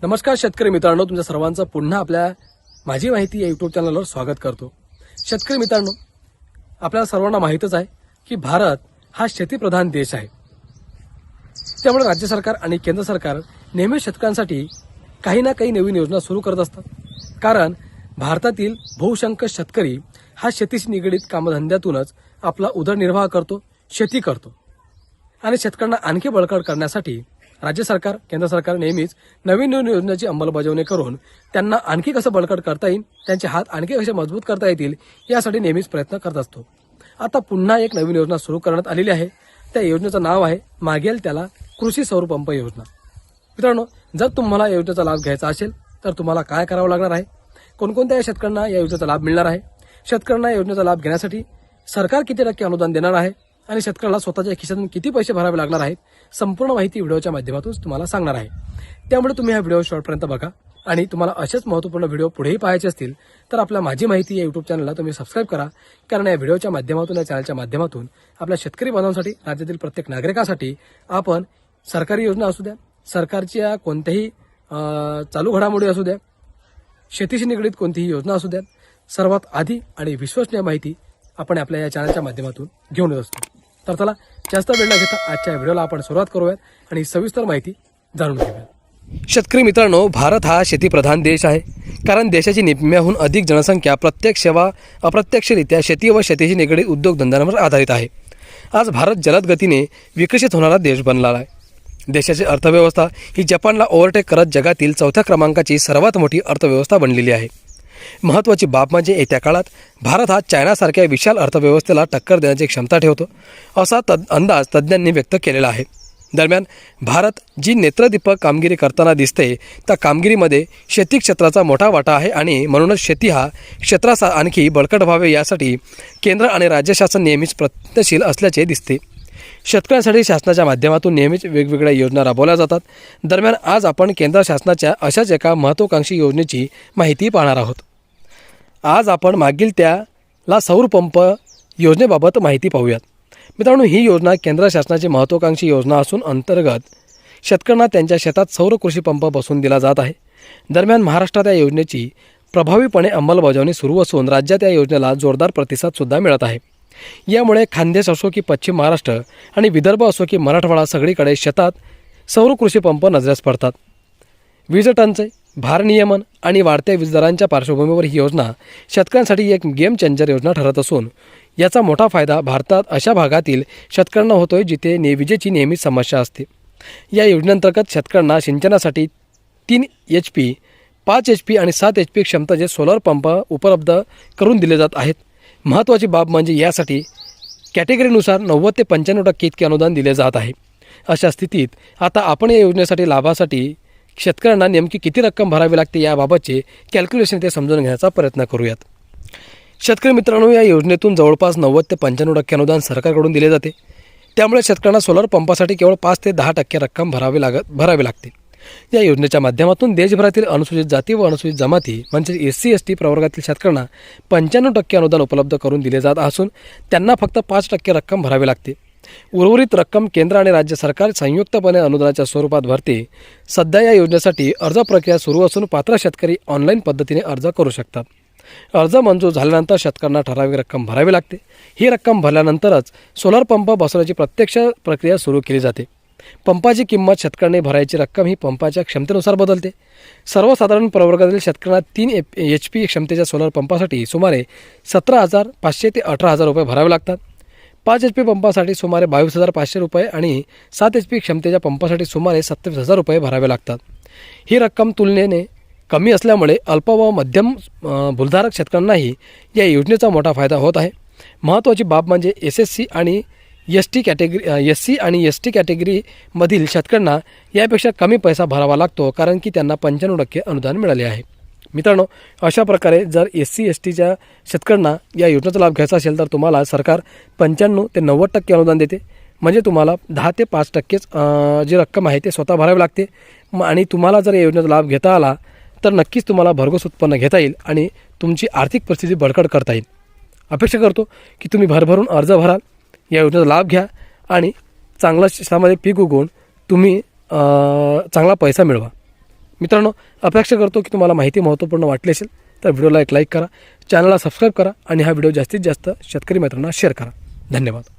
नमस्कार शेतकरी मित्रांनो, तुमच्या सर्वांचं पुन्हा आपल्या माझी माहिती या यूट्यूब चॅनलवर स्वागत करतो। शेतकरी मित्रांनो, आपल्याला सर्वांना माहितच आहे की भारत हा शेतीप्रधान देश आहे। त्यामुळे राज्य सरकार आणि केंद्र सरकार नेहमी शेतकऱ्यांसाठी काही ना काही नवीन योजना सुरू करत असतात। कारण भारतातील बहुसंख्य शेतकरी हा शेतीशी निगडित कामधंद्यातूनच आपला उदरनिर्वाह करतो, शेती करतो आणि शेतकऱ्यांना आणखी बळकट करण्यासाठी राज्य सरकार, केंद्र सरकार नेहमीच नवीन नवीन योजनेची अंमलबजावणी करून त्यांना आणखी कसं बळकट करता येईल, त्यांचे हात आणखी कसे मजबूत करता येतील यासाठी नेहमीच प्रयत्न करत असतो। आता पुन्हा एक नवीन योजना सुरू करण्यात आलेली आहे। त्या योजनेचं नाव आहे मागेल त्याला कृषी सौर पंप योजना। मित्रांनो, जर तुम्हाला या योजनेचा लाभ घ्यायचा असेल तर तुम्हाला काय करावं लागणार आहे, कोणकोणत्या शेतकऱ्यांना या योजनेचा लाभ मिळणार आहे, शेतकऱ्यांना या योजनेचा लाभ घेण्यासाठी सरकार किती टक्के अनुदान देणार आहे आणि शेतकऱ्याला स्वतःच्या खिशातून किती पैसे भरावे लागणार आहेत, संपूर्ण माहिती व्हिडिओच्या माध्यमातून तुम्हाला सांगणार आहे। त्यामुळे तुम्ही हा व्हिडिओ शेवटपर्यंत बघा आणि तुम्हाला असेच महत्त्वपूर्ण व्हिडिओ पुढेही पाहायचे असतील तर आपल्या माझी माहिती या यूट्यूब चॅनलला तुम्ही सबस्क्राइब करा। कारण या व्हिडिओच्या माध्यमातून, या चॅनलच्या माध्यमातून आपल्या शेतकरी बांधवांसाठी, राज्यातील प्रत्येक नागरिकासाठी आपण सरकारी योजना असू द्या, सरकारच्या कोणत्याही चालू घडामोडी असू द्या, शेतीशी निगडित कोणतीही योजना असू द्या, सर्वात आधी आणि विश्वसनीय माहिती आपण आपल्या या चॅनलच्या माध्यमातून घेऊन येत असतो। तर चला, जास्त वेळ न घेता आजच्या व्हिडिओला आपण सुरुवात करूयात आणि सविस्तर माहिती जाणून घेऊयात। शेतकरी मित्रांनो, भारत हा शेतीप्रधान देश आहे। कारण देशाची निम्म्याहून अधिक जनसंख्या प्रत्यक्ष वा अप्रत्यक्षरित्या शेती व शेतीशी निगडित उद्योगधंद्यांवर आधारित आहे। आज भारत जलद गतीने विकसित होणारा देश बनला आहे। देशाची अर्थव्यवस्था ही जपानला ओव्हरटेक करत जगातील 4थ्या क्रमांकाची सर्वात मोठी अर्थव्यवस्था बनलेली आहे। महत्त्वाची बाब म्हणजे येत्या काळात भारत हा चायनासारख्या विशाल अर्थव्यवस्थेला टक्कर देण्याची क्षमता ठेवतो, असा अंदाज तज्ज्ञांनी व्यक्त केलेला आहे। दरम्यान भारत जी नेत्रदीपक कामगिरी करताना दिसते, त्या कामगिरीमध्ये शेती क्षेत्राचा मोठा वाटा आहे आणि म्हणूनच शेती हा क्षेत्राचा आणखी बळकट व्हावे यासाठी केंद्र आणि राज्य शासन नेहमीच प्रयत्नशील असल्याचे दिसते। शेतकऱ्यांसाठी शासनाच्या माध्यमातून नेहमीच वेगवेगळ्या योजना राबवल्या जातात। दरम्यान आज आपण केंद्र शासनाच्या अशाच एका महत्त्वाकांक्षी योजनेची माहिती पाहणार आहोत। आज आपण मागील त्याला सौर पंप योजनेबाबत माहिती पाहूयात। मित्रांनो, ही योजना केंद्र शासनाची महत्त्वाकांक्षी योजना असून अंतर्गत शेतकऱ्यांना त्यांच्या शेतात सौर कृषी पंप बसवून दिला जात आहे। दरम्यान महाराष्ट्रात या योजनेची प्रभावीपणे अंमलबजावणी सुरू असून राज्यात या योजनेला जोरदार प्रतिसादसुद्धा मिळत आहे। यामुळे खानदेश असो की पश्चिम महाराष्ट्र आणि विदर्भ असो की मराठवाडा, सगळीकडे शेतात सौर कृषी पंप नजरेस पडतात। वीज टंचाई, भारनियमन आणि वाढत्या वीज दरांच्या पार्श्वभूमीवर ही योजना शेतकऱ्यांसाठी एक गेम चेंजर योजना ठरत असून याचा मोठा फायदा भारतात अशा भागातील शेतकऱ्यांना होतोय जिथे विजेची नेहमीच समस्या असते। या योजनेअंतर्गत शेतकऱ्यांना सिंचनासाठी 3 HP, 5 HP आणि 7 HP क्षमतेचे सोलर पंप उपलब्ध करून दिले जात आहेत। महत्त्वाची बाब म्हणजे यासाठी कॅटेगरीनुसार 90 ते 95% इतके अनुदान दिले जात आहे। अशा स्थितीत आता आपण या योजनेसाठी लाभासाठी शेतकऱ्यांना नेमकी किती रक्कम भरावी लागते याबाबतचे कॅल्क्युलेशन ते समजून घेण्याचा प्रयत्न करूयात। शेतकरी मित्रांनो, या योजनेतून जवळपास 90 ते 95% अनुदान सरकारकडून दिले जाते। त्यामुळे शेतकऱ्यांना सोलर पंपासाठी केवळ 5 ते 10% रक्कम भरावी लागते। या योजनेच्या माध्यमातून देशभरातील अनुसूचित जाती व अनुसूचित जमाती म्हणजे SC ST प्रवर्गातील शेतकऱ्यांना 95% अनुदान उपलब्ध करून दिले जात असून त्यांना फक्त 5% रक्कम भरावी लागते। उर्वरित रक्कम केंद्र आणि राज्य सरकार संयुक्तपणे अनुदानाच्या स्वरूपात भरते। सध्या या योजनेसाठी अर्ज प्रक्रिया सुरू असून पात्र शेतकरी ऑनलाईन पद्धतीने अर्ज करू शकतात। अर्ज मंजूर झाल्यानंतर शेतकऱ्यांना ठराविक रक्कम भरावी लागते। ही रक्कम भरल्यानंतरच सोलर पंप बसवण्याची प्रत्यक्ष प्रक्रिया सुरू केली जाते। पंपाची किंमत शेतकऱ्यांनी भरायची रक्कम ही पंपाच्या क्षमतेनुसार बदलते। सर्वसाधारण प्रवर्गातील शेतकऱ्यांना 3 HP क्षमतेच्या सोलर पंपासाठी सुमारे 17,500 ते 18,000 रुपये भरावे लागतात। 5 HP पंपासाठी सुमारे 22,500 रुपये आणि 7 HP क्षमतेच्या पंपासाठी सुमारे 27,000 रुपये भरावे लागतात। ही रक्कम तुलनेने कमी असल्यामुळे अल्प व मध्यम भूधारक शेतकऱ्यांनाही या योजनेचा मोठा फायदा होत आहे। महत्त्वाची बाब म्हणजे SC आणि ST कॅटेगरीमधील शेतकऱ्यांना यापेक्षा कमी पैसा भरावा लागतो, कारण की त्यांना 95% अनुदान मिळाले आहे। मित्रांनो, अशा प्रकारे जर SC STच्या शेतकऱ्यांना या योजनेचा लाभ घ्यायचा असेल तर तुम्हाला सरकार 95 ते 90% अनुदान देते। म्हणजे तुम्हाला 10 ते 5%च जी रक्कम आहे ते स्वतः भरावी लागते आणि तुम्हाला जर या योजनेचा लाभ घेता आला तर नक्कीच तुम्हाला भरघोस उत्पन्न घेता येईल आणि तुमची आर्थिक परिस्थिती बळकट करता येईल। अपेक्षा करतो की तुम्ही भरभरून अर्ज भराल, या योजनेचा लाभ घ्या आणि चांगला शेतामध्ये पीक उगवून तुम्ही चांगला पैसा मिळवा। मित्रांनो, अपेक्षा करतो की तुम्हाला माहिती महत्त्वपूर्ण वाटली असेल तर व्हिडिओला एक लाईक करा, चॅनलला सबस्क्राईब करा आणि हा व्हिडिओ जास्तीत जास्त शेतकरी मित्रांना शेअर करा. धन्यवाद.